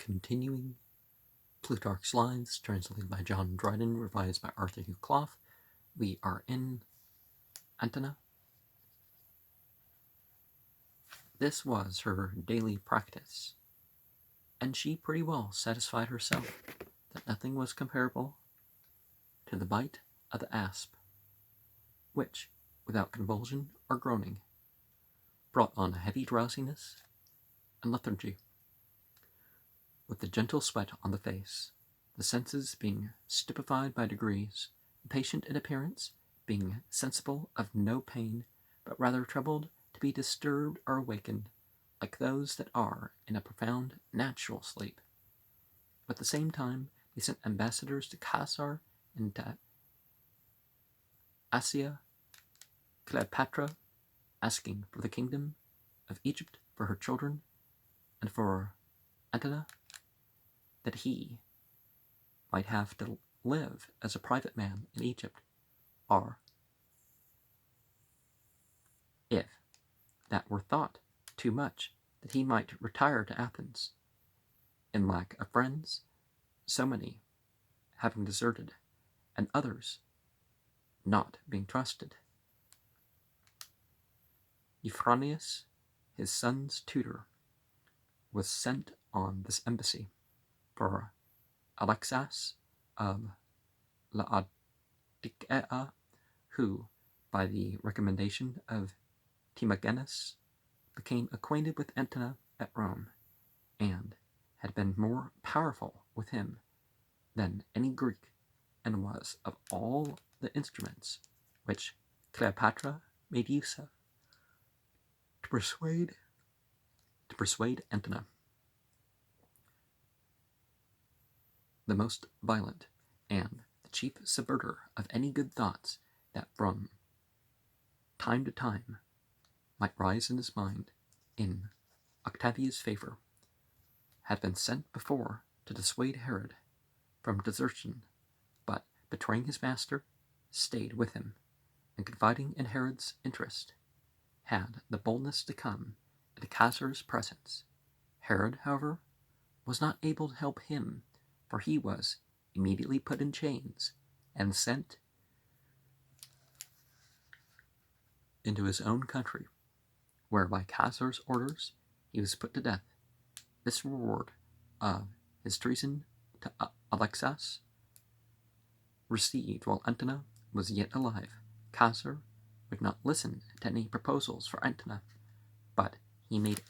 Continuing Plutarch's Lives, translated by John Dryden, revised by Arthur Hugh Clough. We are in Antony. This was her daily practice, and she pretty well satisfied herself that nothing was comparable to the bite of the asp, which, without convulsion or groaning, brought on a heavy drowsiness and lethargy. With the gentle sweat on the face, the senses being stupefied by degrees, the patient in appearance being sensible of no pain, but rather troubled to be disturbed or awakened, like those that are in a profound natural sleep. At the same time, they sent ambassadors to Caesar and to Asia Cleopatra, asking for the kingdom of Egypt for her children, and for Antony, that he might have to live as a private man in Egypt, or, if that were thought too much, that he might retire to Athens, in lack of friends, so many having deserted, and others not being trusted. Euphronius, his son's tutor, was sent on this embassy, for Alexas of Laodicea, who, by the recommendation of Timagenes, became acquainted with Antony at Rome, and had been more powerful with him than any Greek, and was of all the instruments which Cleopatra made use of to persuade Antony, the most violent and the chief subverter of any good thoughts that from time to time might rise in his mind in Octavia's favor, had been sent before to dissuade Herod from desertion, but, betraying his master, stayed with him, and confiding in Herod's interest, had the boldness to come into Caesar's presence. Herod, however, was not able to help him, for he was immediately put in chains and sent into his own country, where by Caesar's orders he was put to death. This reward of his treason to Alexas, received while Antony was yet alive. Caesar would not listen to any proposals for Antony, but he made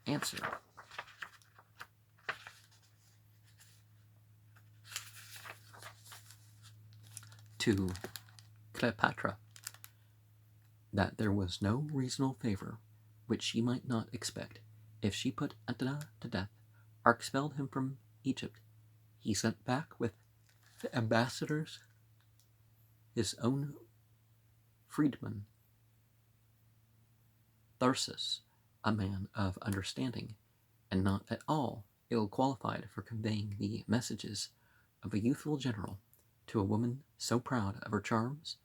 answer to Cleopatra that there was no reasonable favor which she might not expect if she put Antony to death or expelled him from Egypt. He sent back with the ambassadors his own freedman, Tharsus, a man of understanding, and not at all ill qualified for conveying the messages of a youthful general to a woman so proud of her charms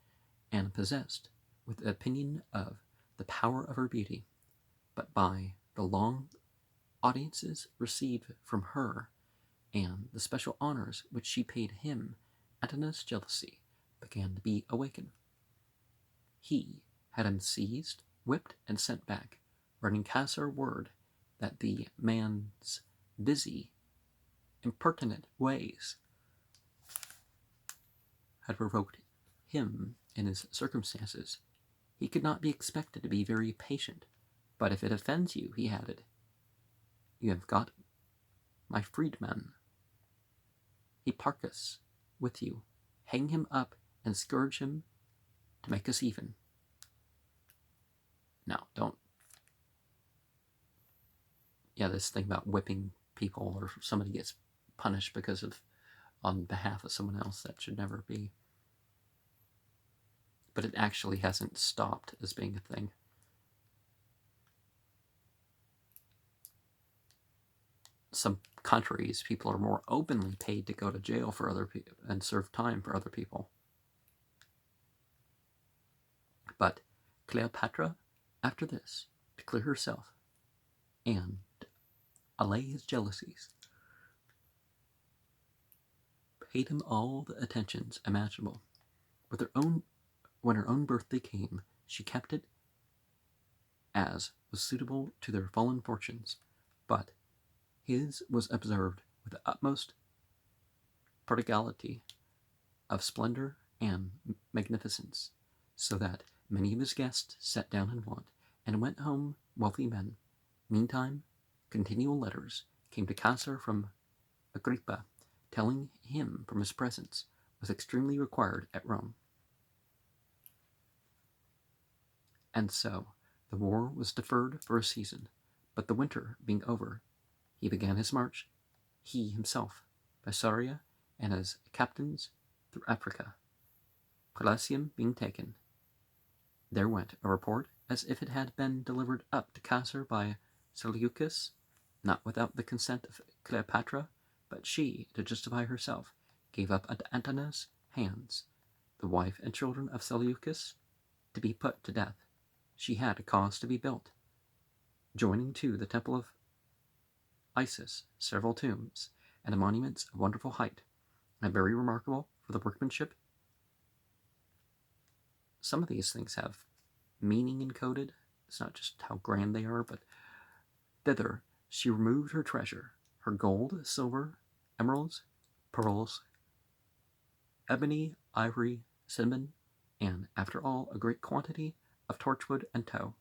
and possessed with the opinion of the power of her beauty, but by the long audiences received from her and the special honors which she paid him, Antony's jealousy began to be awakened. He had him seized, whipped, and sent back, bringing Caesar word that the man's busy, impertinent ways had provoked him in his circumstances. He could not be expected to be very patient, but if it offends you, he added, you have got my freedman, Hipparchus, with you. Hang him up and scourge him to make us even. Now, this thing about whipping people or somebody gets punished because of on behalf of someone else, that should never be. But it actually hasn't stopped as being a thing. Some countries, people are more openly paid to go to jail for other people and serve time for other people. But Cleopatra, after this, to clear herself and allay his jealousies, paid him all the attentions imaginable. When her own birthday came, she kept it as was suitable to their fallen fortunes, but his was observed with the utmost prodigality of splendor and magnificence, so that many of his guests sat down in want, and went home wealthy men. Meantime, continual letters came to Caesar from Agrippa, telling him from his presence was extremely required at Rome. And so the war was deferred for a season, but the winter being over, he began his march, he himself, by Syria, and his captains through Africa. Pelusium being taken, there went a report as if it had been delivered up to Caesar by Seleucus, not without the consent of Cleopatra, but she, to justify herself, gave up into Antoninus' hands the wife and children of Seleucus to be put to death. She had a cause to be built, joining to the temple of Isis several tombs and monuments of wonderful height, and very remarkable for the workmanship. Some of these things have meaning encoded. It's not just how grand they are, but thither she removed her treasure, her gold, silver, emeralds, pearls, ebony, ivory, cinnamon, and, after all, a great quantity of torchwood and tow,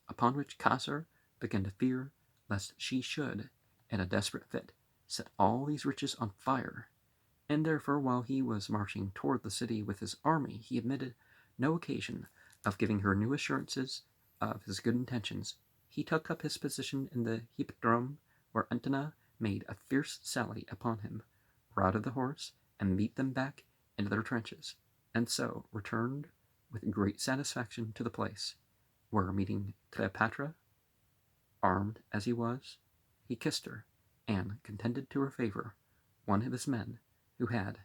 upon which Caesar began to fear lest she should, in a desperate fit, set all these riches on fire, and therefore, while he was marching toward the city with his army, he admitted no occasion of giving her new assurances of his good intentions. He took up his position in the hippodrome, where Antony made a fierce sally upon him, routed the horse, and beat them back into their trenches, and so returned with great satisfaction to the place, where, meeting Cleopatra, armed as he was, he kissed her, and contended to her favor one of his men, who had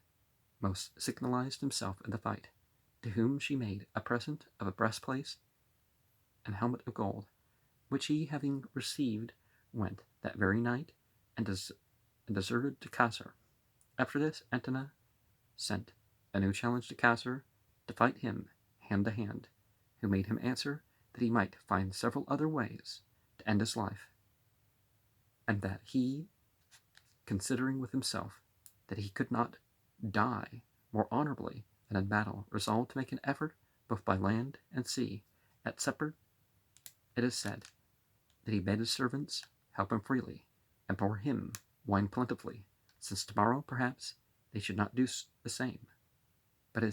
most signalized himself in the fight, to whom she made a present of a breastplate and helmet of gold, which he, having received, went that very night and deserted to Caesar. After this, Antony sent a new challenge to Caesar to fight him hand to hand, who made him answer that he might find several other ways to end his life, and that he, considering with himself that he could not die more honorably than in battle, resolved to make an effort both by land and sea. At supper, it is said that he bade his servants help him freely, and pour him wine plentifully, since tomorrow, perhaps, they should not do the same, but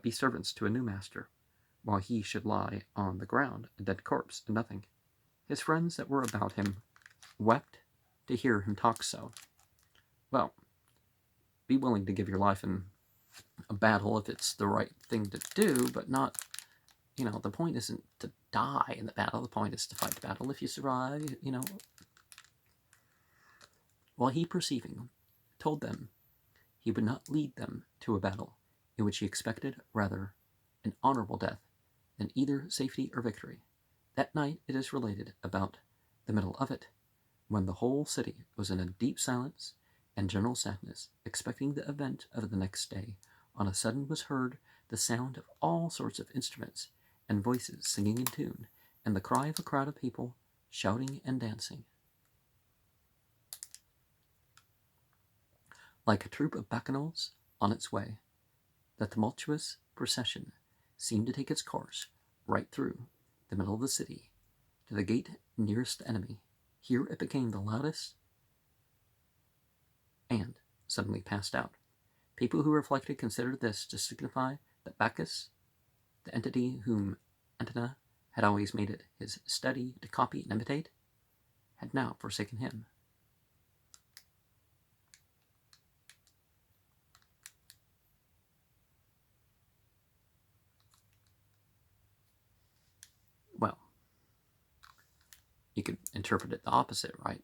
be servants to a new master, while he should lie on the ground, a dead corpse, and nothing. His friends that were about him wept to hear him talk so. Well, be willing to give your life in a battle if it's the right thing to do, but not, the point isn't to die in the battle. The point is to fight the battle. If you survive, While he, perceiving, told them he would not lead them to a battle in which he expected rather an honorable death than either safety or victory. That night, it is related, about the middle of it, when the whole city was in a deep silence and general sadness, expecting the event of the next day, on a sudden was heard the sound of all sorts of instruments and voices singing in tune, and the cry of a crowd of people shouting and dancing. Like a troop of bacchanals on its way, the tumultuous procession seemed to take its course right through the middle of the city to the gate nearest the enemy. Here it became the loudest and suddenly passed out. People who reflected considered this to signify that Bacchus, the entity whom Antony had always made it his study to copy and imitate, had now forsaken him. Well, you could interpret it the opposite, right?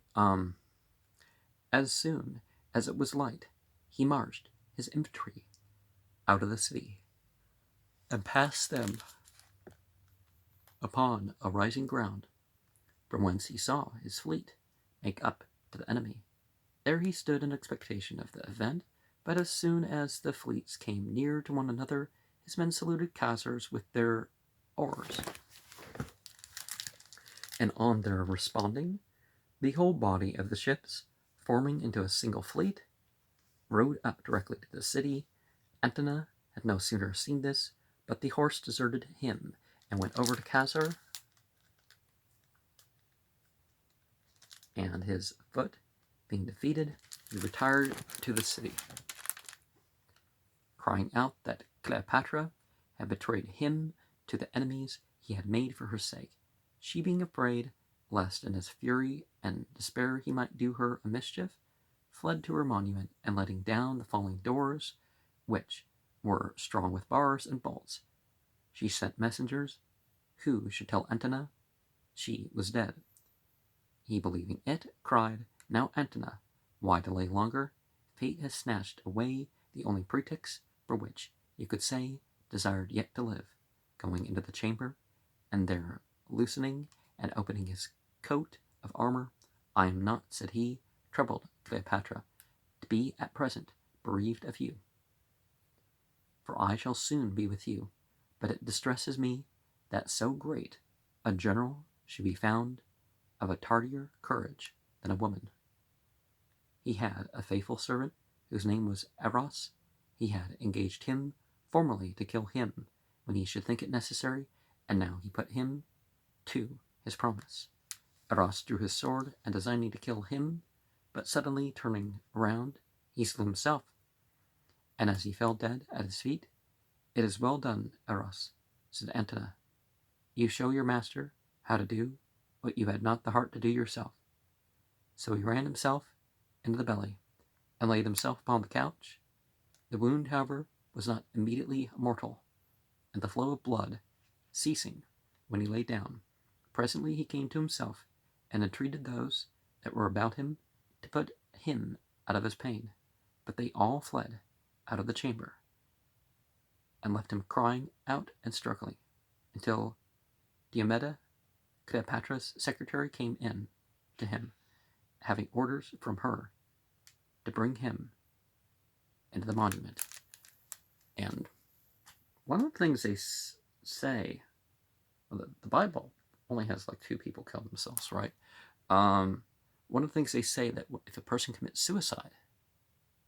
As soon as it was light, he marched his infantry out of the city and passed them upon a rising ground, from whence he saw his fleet make up to the enemy. There he stood in expectation of the event, but as soon as the fleets came near to one another, his men saluted Chasars with their oars. And on their responding, the whole body of the ships, forming into a single fleet, rowed up directly to the city. Antony had no sooner seen this, but the horse deserted him and went over to Chasar, and his foot being defeated, he retired to the city, crying out that Cleopatra had betrayed him to the enemies he had made for her sake. She, being afraid lest in his fury and despair he might do her a mischief, fled to her monument, and letting down the falling doors, which were strong with bars and bolts, she sent messengers who should tell Antony she was dead. He, believing it, cried, "Now, Antony, why delay longer? Fate has snatched away the only pretext for which you could say desired yet to live." Going into the chamber, and there loosening and opening his coat of armor, "I am not," said he, "troubled, Cleopatra, to be at present bereaved of you, for I shall soon be with you, but it distresses me that so great a general should be found of a tardier courage than a woman. He had a faithful servant whose name was Eros. He had engaged him formerly to kill him when he should think it necessary, and now he put him to his promise. Eros drew his sword and designing to kill him, but suddenly turning round, he slew himself, and as he fell dead at his feet, 'It is well done, Eros,' said Antony. 'You show your master how to do what you had not the heart to do yourself.' So he ran himself into the belly, and laid himself upon the couch. The wound, however, was not immediately mortal, and the flow of blood ceasing when he lay down, presently he came to himself, and entreated those that were about him to put him out of his pain. But they all fled out of the chamber, and left him crying out and struggling, until Diomede, Cleopatra's secretary, came in to him, having orders from her to bring him into the monument. And one of the things they say, well, the Bible only has like 2 people kill themselves, right? One of the things they say that if a person commits suicide,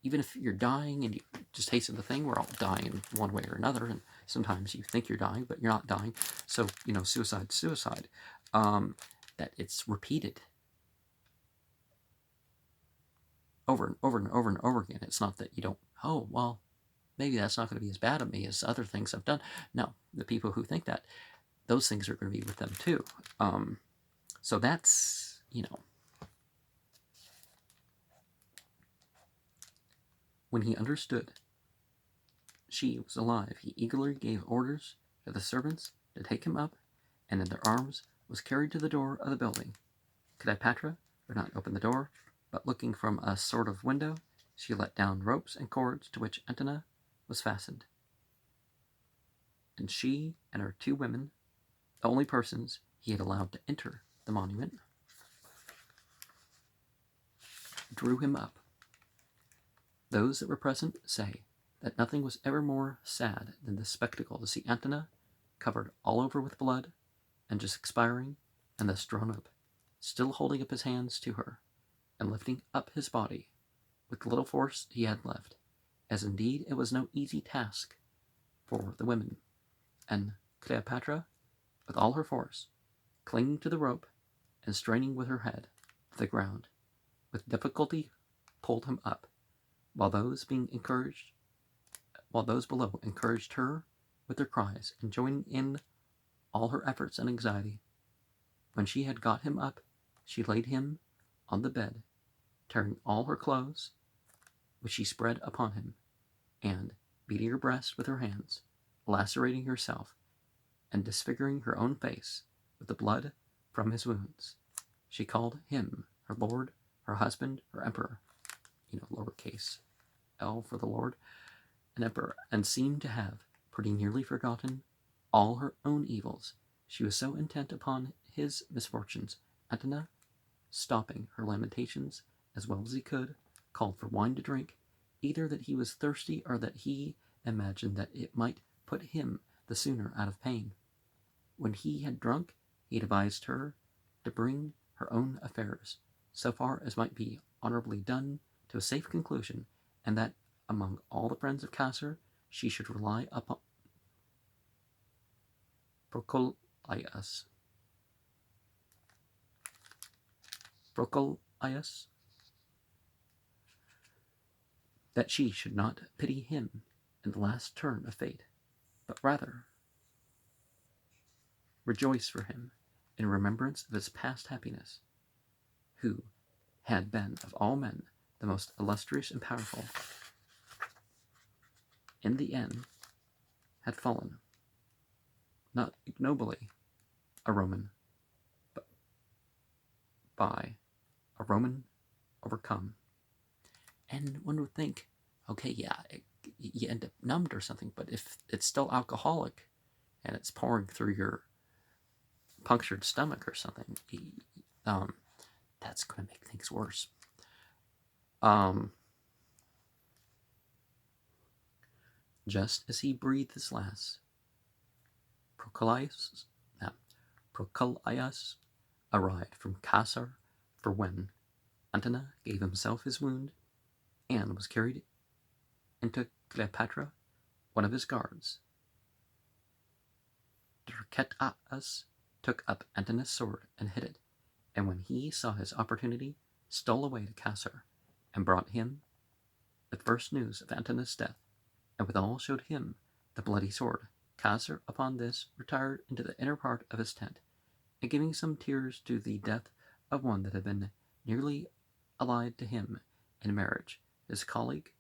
even if you're dying and you just hasten the thing, we're all dying in one way or another, and sometimes you think you're dying, but you're not dying. So, suicide, that it's repeated over and over and over and over again. It's not that you don't, oh, well, maybe that's not going to be as bad of me as other things I've done. No, the people who think that, those things are going to be with them too. So that's, when he understood she was alive, he eagerly gave orders to the servants to take him up, and in their arms was carried to the door of the building. Cleopatra would not open the door, but looking from a sort of window, she let down ropes and cords to which Antony was fastened. And she and her 2 women, the only persons he had allowed to enter the monument, drew him up. Those that were present say that nothing was ever more sad than this spectacle, to see Antony covered all over with blood and just expiring, and thus drawn up, still holding up his hands to her, and lifting up his body with the little force he had left, as indeed it was no easy task for the women. And Cleopatra, with all her force, clinging to the rope and straining with her head to the ground, with difficulty pulled him up, while those below encouraged her with their cries, and joining in all her efforts and anxiety. When she had got him up, she laid him on the bed, tearing all her clothes, which she spread upon him, and beating her breast with her hands, lacerating herself, and disfiguring her own face with the blood from his wounds. She called him her lord, her husband, her emperor, lowercase l for the Lord, an emperor, and seemed to have pretty nearly forgotten all her own evils. She was so intent upon his misfortunes. Antony, stopping her lamentations as well as he could, called for wine to drink, either that he was thirsty or that he imagined that it might put him the sooner out of pain. When he had drunk, he advised her to bring her own affairs, so far as might be honorably done, to a safe conclusion, and that among all the friends of Caesar she should rely upon Procolias, that she should not pity him in the last turn of fate, but rather rejoice for him in remembrance of his past happiness, who had been of all men the most illustrious and powerful, in the end had fallen, not ignobly a Roman, but by a Roman overcome. And one would think, okay, yeah, you end up numbed or something, but if it's still alcoholic and it's pouring through your punctured stomach or something, that's going to make things worse. Just as he breathed his last, Procolias arrived from Caesar, for when Antony gave himself his wound and was carried into Cleopatra, one of his guards, Dryden took up Antony's sword and hid it, and when he saw his opportunity, stole away to Caesar, and brought him the first news of Antony's death, and withal showed him the bloody sword. Caesar upon this retired into the inner part of his tent, and giving some tears to the death of one that had been nearly allied to him in marriage, his colleague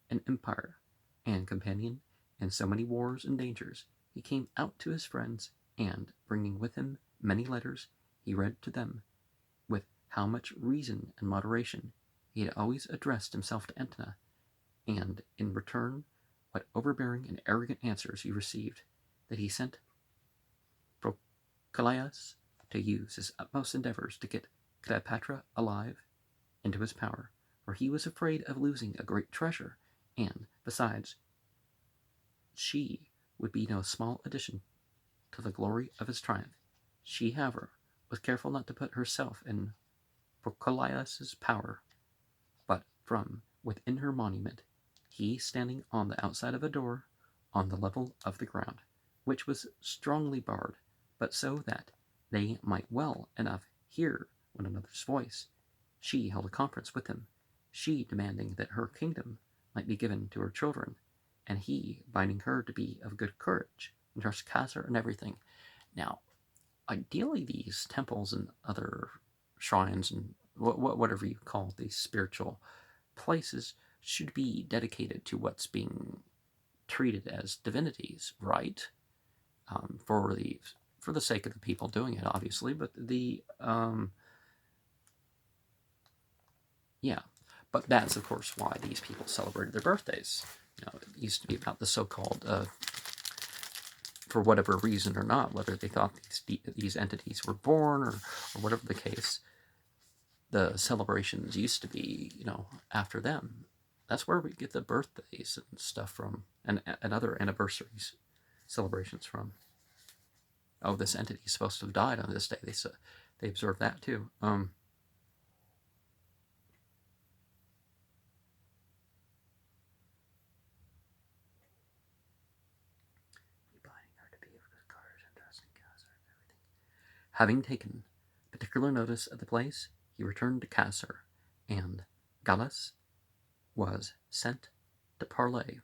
in empire and companion in so many wars and dangers, he came out to his friends, and, bringing with him many letters, he read to them with how much reason and moderation he had always addressed himself to Antony, and in return what overbearing and arrogant answers he received, that he sent Procolias to use his utmost endeavors to get Cleopatra alive into his power, for he was afraid of losing a great treasure, and, besides, she would be no small addition to the glory of his triumph. She, however, was careful not to put herself in Procolias's power, but from within her monument, he standing on the outside of a door on the level of the ground, which was strongly barred, but so that they might well enough hear one another's voice, she held a conference with him, she demanding that her kingdom might be given to her children, and he binding her to be of good courage and trust Caesar and everything. Now, ideally, these temples and other shrines and whatever you call these spiritual places should be dedicated to what's being treated as divinities, right? For the sake of the people doing it, obviously, but but that's of course why these people celebrated their birthdays. It used to be about the so-called, for whatever reason or not, whether they thought these entities were born or whatever the case, the celebrations used to be, after them. That's where we get the birthdays and stuff from, and other anniversaries, celebrations from. Oh, this entity is supposed to have died on this day. They observe that too. Having taken particular notice of the place, he returned to Caesar, and Gallus was sent to parley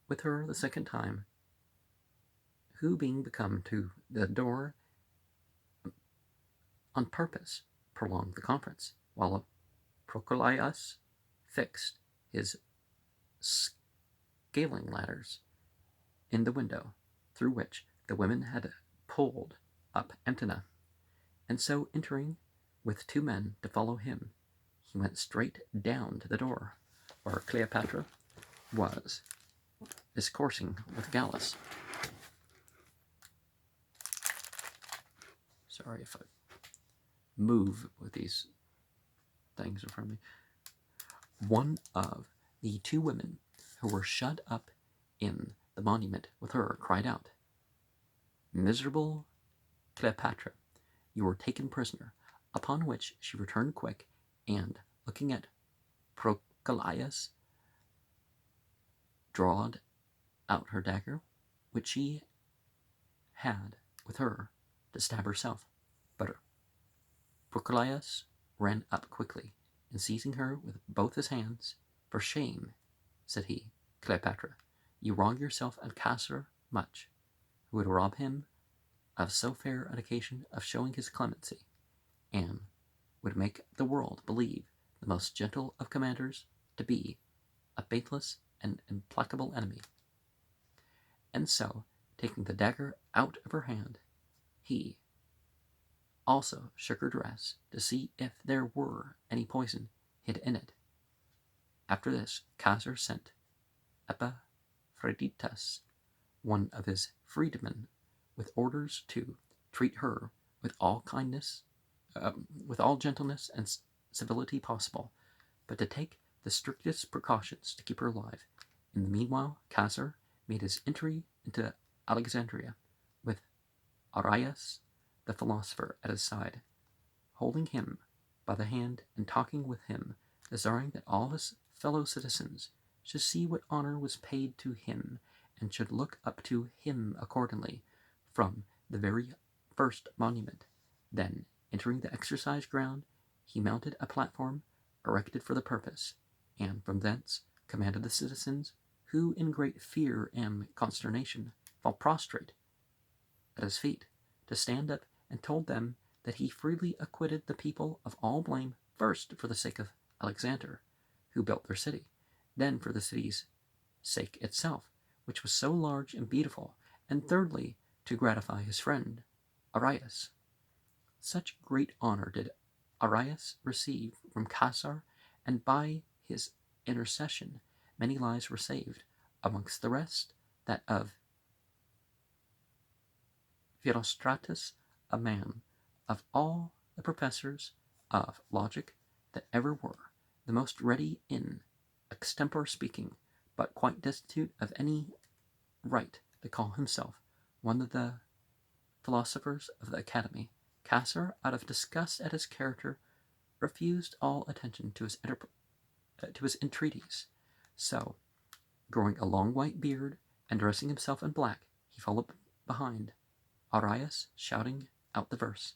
with her the second time, who being become to the door on purpose prolonged the conference, while Procolias fixed his scaling ladders in the window through which the women had pulled up Antony, and so entering with 2 men to follow him, he went straight down to the door where Cleopatra was discoursing with Gallus. Sorry if I move with these things in front of me. One of the two women who were shut up in the monument with her cried out, "Miserable Cleopatra, you were taken prisoner," upon which she returned quick, and, looking at Procolias, drawed out her dagger, which she had with her to stab herself. But Procolias ran up quickly, and seizing her with both his hands, "For shame," said he, "Cleopatra, you wrong yourself and Caesar much, who would rob him of so fair an occasion of showing his clemency, and would make the world believe the most gentle of commanders to be a faithless and implacable enemy." And so, taking the dagger out of her hand, he also shook her dress to see if there were any poison hid in it. After this, Caesar sent Epaphroditus, one of his freedmen, with orders to treat her with all kindness, with all gentleness and civility possible, but to take the strictest precautions to keep her alive. In the meanwhile, Caesar made his entry into Alexandria, with Arius the philosopher at his side, holding him by the hand and talking with him, desiring that all his fellow citizens should see what honor was paid to him, and should look up to him accordingly from the very first monument. Then, entering the exercise ground, he mounted a platform erected for the purpose, and from thence commanded the citizens, who in great fear and consternation fell prostrate at his feet, to stand up, and told them that he freely acquitted the people of all blame, first for the sake of Alexander, who built their city, then for the city's sake itself, which was so large and beautiful, and thirdly, to gratify his friend Arius. Such great honor did Arius receive from Caesar, and by his intercession many lives were saved, amongst the rest that of Philostratus, a man of all the professors of logic that ever were, the most ready in extempore speaking, but quite destitute of any right to call himself one of the philosophers of the academy. Caesar, out of disgust at his character, refused all attention to his entreaties. So, growing a long white beard and dressing himself in black, he followed behind Arius, shouting out the verse,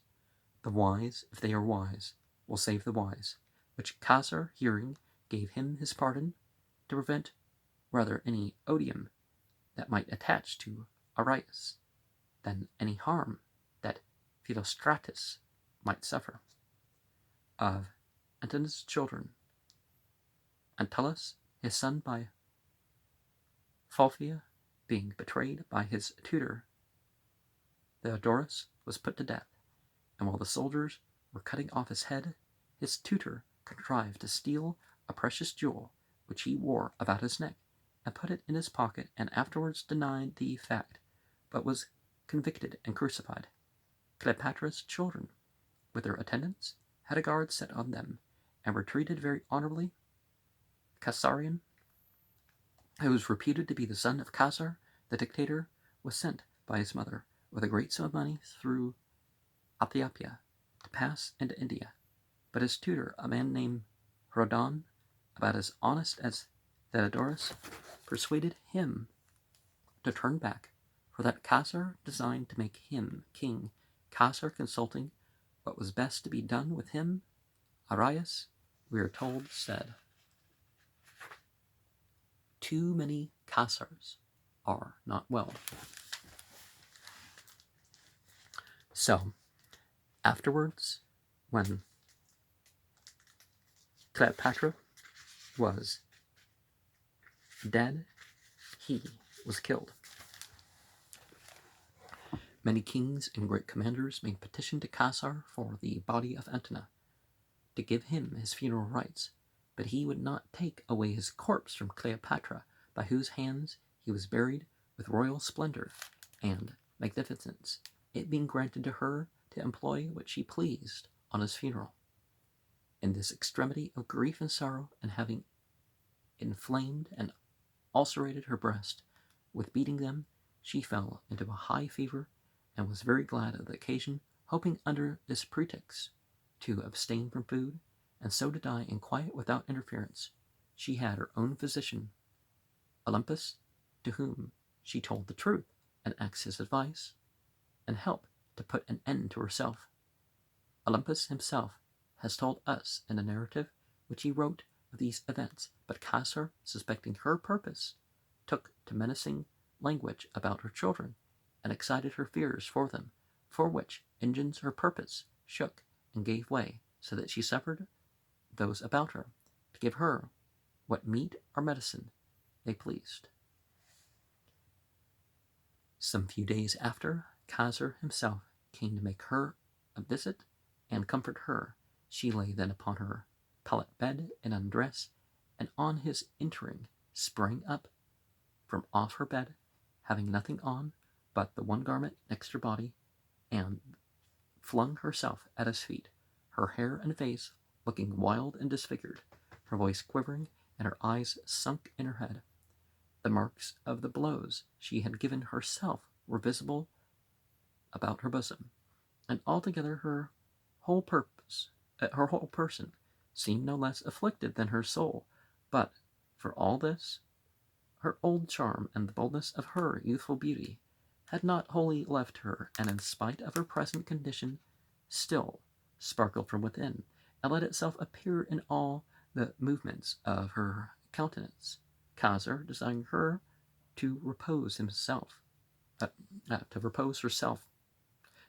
"The wise, if they are wise, will save the wise," which Caesar, hearing, gave him his pardon, to prevent rather any odium that might attach to Arius than any harm that Philostratus might suffer. Of Antony's children, Antulus, his son by Fulvia, being betrayed by his tutor Theodorus, was put to death, and while the soldiers were cutting off his head, his tutor contrived to steal a precious jewel which he wore about his neck, and put it in his pocket, and afterwards denied the fact, but was convicted and crucified. Cleopatra's children, with their attendants, had a guard set on them, and were treated very honorably. Caesarion, who was reputed to be the son of Caesar, the dictator, was sent by his mother with a great sum of money through Ethiopia to pass into India, but his tutor, a man named Rhodon, about as honest as Theodorus, persuaded him to turn back, for that Caesar designed to make him king. Caesar, consulting what was best to be done with him, Arius, we are told, said, "Too many Caesars are not well." So, afterwards, when Cleopatra was dead, he was killed. Many kings and great commanders made petition to Caesar for the body of Antony, to give him his funeral rites, but he would not take away his corpse from Cleopatra, by whose hands he was buried with royal splendor and magnificence, it being granted to her to employ what she pleased on his funeral. In this extremity of grief and sorrow, and having inflamed and ulcerated her breast with beating them, she fell into a high fever, and was very glad of the occasion, hoping under this pretext to abstain from food, and so to die in quiet without interference. She had her own physician, Olympus, to whom she told the truth, and asked his advice and help to put an end to herself. Olympus himself has told us in a narrative which he wrote of these events, but Castor, suspecting her purpose, took to menacing language about her children, and excited her fears for them, for which engines her purpose shook and gave way, so that she suffered those about her to give her what meat or medicine they pleased. Some few days after, Castor himself came to make her a visit and comfort her. She lay then upon her pallet bed in undress, and on his entering sprang up from off her bed, having nothing on but the one garment next her body, and flung herself at his feet, her hair and face looking wild and disfigured, her voice quivering, and her eyes sunk in her head. The marks of the blows she had given herself were visible about her bosom, and altogether her whole person seemed no less afflicted than her soul. But for all this, her old charm and the boldness of her youthful beauty had not wholly left her, and in spite of her present condition, still sparkled from within, and let itself appear in all the movements of her countenance. Castor, desiring her to repose herself,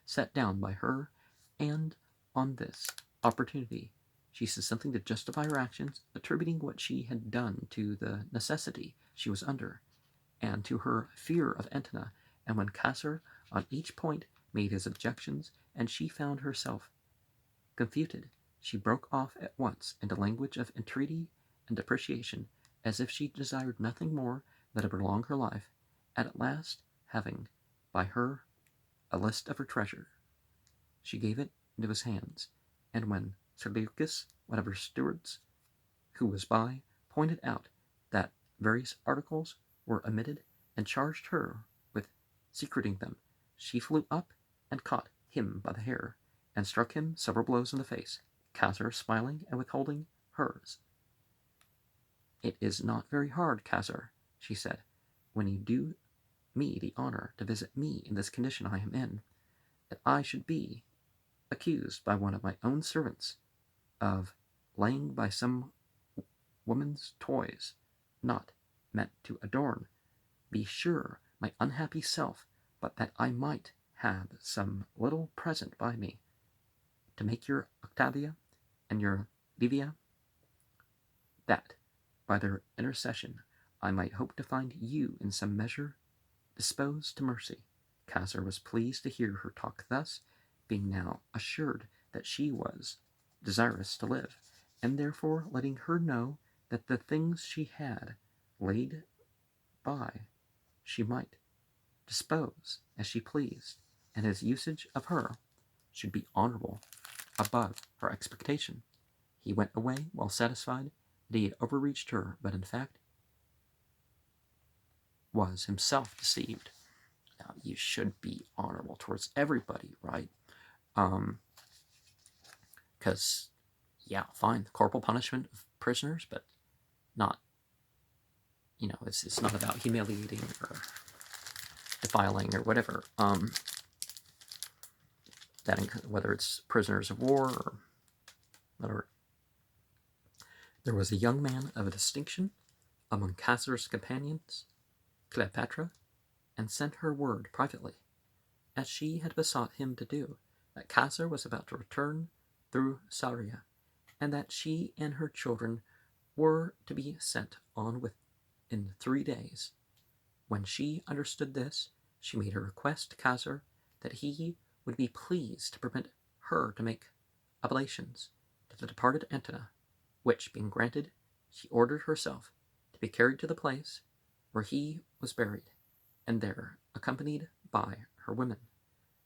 sat down by her, and on this opportunity she said something to justify her actions, attributing what she had done to the necessity she was under, and to her fear of Antony. And when Castor on each point made his objections, and she found herself confuted, she broke off at once into language of entreaty and depreciation, as if she desired nothing more than to prolong her life, and at last, having by her a list of her treasure, she gave it into his hands. And when Seleucus, one of her stewards, who was by, pointed out that various articles were omitted, and charged her with secreting them, she flew up and caught him by the hair, and struck him several blows in the face, Castor smiling and withholding hers. "It is not very hard, Castor," she said, "when you do me the honor to visit me in this condition I am in, that I should be accused by one of my own servants of laying by some woman's toys, not meant to adorn, be sure, my unhappy self, but that I might have some little present by me, to make your Octavia and your Livia, that, by their intercession, I might hope to find you in some measure disposed to mercy." Castor was pleased to hear her talk thus, being now assured that she was desirous to live, and therefore letting her know that the things she had laid by she might dispose as she pleased, and his usage of her should be honorable above her expectation. He went away well satisfied that he had overreached her, but in fact was himself deceived. Now, you should be honorable towards everybody, right? Because, yeah, fine, the corporal punishment of prisoners, but not, it's not about humiliating or defiling or whatever. Whether it's prisoners of war or whatever. There was a young man of a distinction among Castor's companions, Cleopatra, and sent her word privately, as she had besought him to do, that Castor was about to return through Syria, and that she and her children were to be sent on within 3 days. When she understood this, she made a request to Castor that he would be pleased to permit her to make oblations to the departed Antony, which being granted, she ordered herself to be carried to the place where he was buried, and there, accompanied by her women,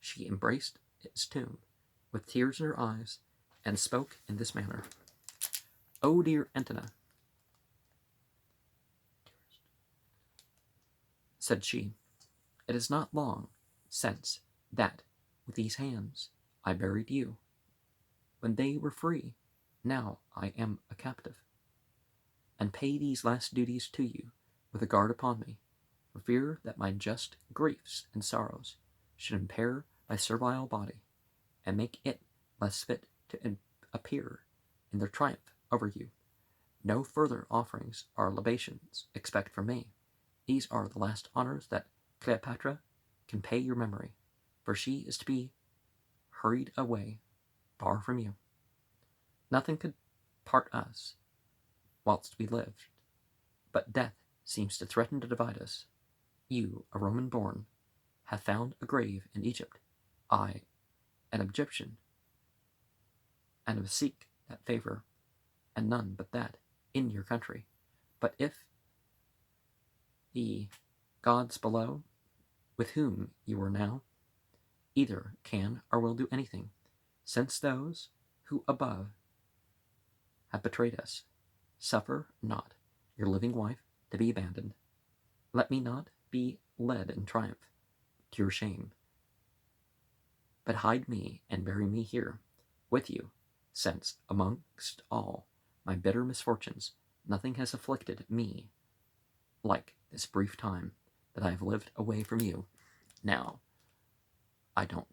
she embraced his tomb with tears in her eyes, and spoke in this manner: "Oh, dear Antony," said she, "it is not long since that with these hands I buried you, when they were free. Now I am a captive, and pay these last duties to you with a guard upon me, for fear that my just griefs and sorrows should impair my servile body, and make it less fit to appear in their triumph over you. No further offerings or libations expect from me. These are the last honors that Cleopatra can pay your memory, for she is to be hurried away far from you. Nothing could part us whilst we lived, but death seems to threaten to divide us. You, a Roman born, have found a grave in Egypt. I, an Egyptian, and seek that favor, and none but that, in your country. But if the gods below, with whom you are now, either can or will do anything, since those who above have betrayed us, suffer not your living wife to be abandoned. Let me not be led in triumph to your shame, but hide me and bury me here with you, since amongst all my bitter misfortunes nothing has afflicted me like this brief time that I have lived away from you. Now, I don't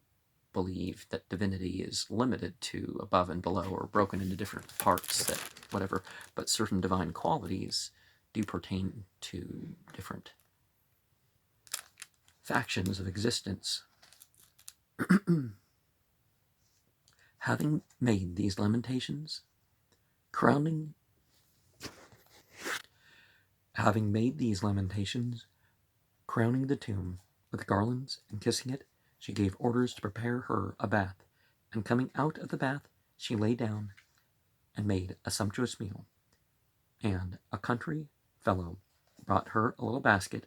believe that divinity is limited to above and below or broken into different parts, that whatever, but certain divine qualities do pertain to different factions of existence. Having made these lamentations, crowning the tomb with garlands and kissing it, she gave orders to prepare her a bath, and coming out of the bath, she lay down and made a sumptuous meal. And a country fellow brought her a little basket,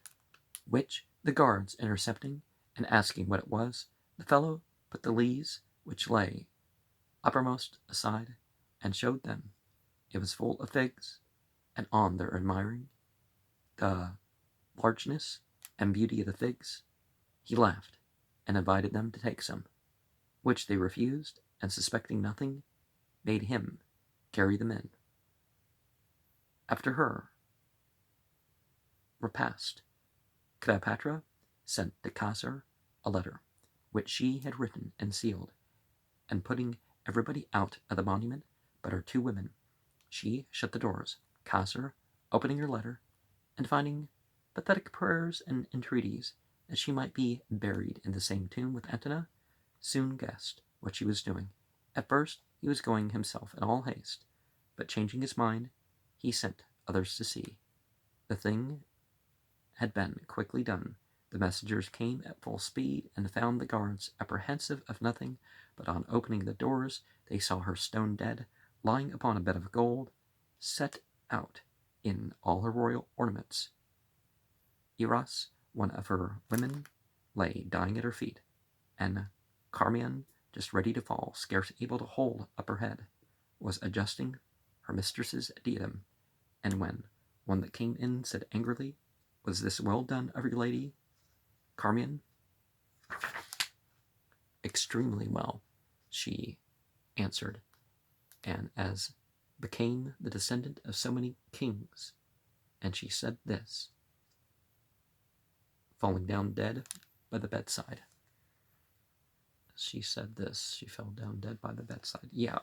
which the guards intercepting and asking what it was, the fellow put the lees which lay uppermost aside, and showed them. It was full of figs, and on their admiring the largeness and beauty of the figs, he laughed, and invited them to take some, which they refused, and suspecting nothing, made him carry them in. After her repast, Cleopatra sent to Caesar a letter, which she had written and sealed, and putting everybody out of the monument but her 2 women, she shut the doors. Caesar, opening her letter, and finding pathetic prayers and entreaties that she might be buried in the same tomb with Antony, soon guessed what she was doing. At first he was going himself in all haste, but changing his mind, he sent others to see. The thing had been quickly done. The messengers came at full speed, and found the guards apprehensive of nothing, but on opening the doors they saw her stone dead, lying upon a bed of gold, set out in all her royal ornaments. Eros, one of her women, lay dying at her feet, and Carmion, just ready to fall, scarce able to hold up her head, was adjusting her mistress's diadem, and when one that came in said angrily, "Was this well done of your lady, Carmion?" "Extremely well," she answered, "and as became the descendant of so many kings." And she said this, falling down dead by the bedside. She said this, she fell down dead by the bedside. Yeah,